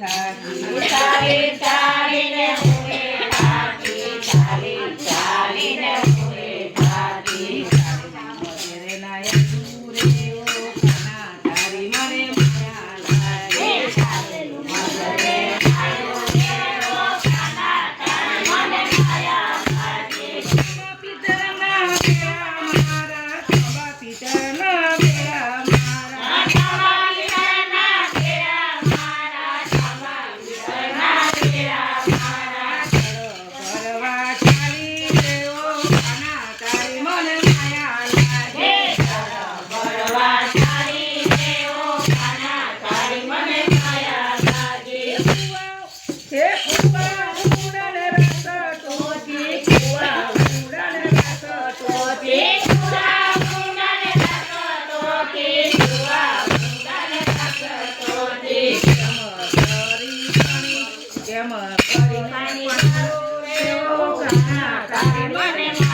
થાકી ચાલી ચાલીને હું થાકી ચાલી ચાલીને હું થાકી ચાલી ના દૂરે ઓ કાના તારી મને માયા લાગે મગરે આયો ઓ કાના તારી મને માયા લાગે પિતરના બેડા મારા સવા પિતરના બેડા મારા સવા પિતરના બેડા મારા સવા પિતરના બેડા મારા કરવા ચાલી દેવો કાના તારી મને માયા લાગે કરવા ચાલી દેવો કાના તારી મને માયા લાગે હે કુવા ઉડન રસ તોજી કુવા ઉડન રસ તોજી કુવા ઉડન રસ તોજી કુવા ઉડન રસ તોજી કેમ કરી પાણી ઓ કાના તારી મને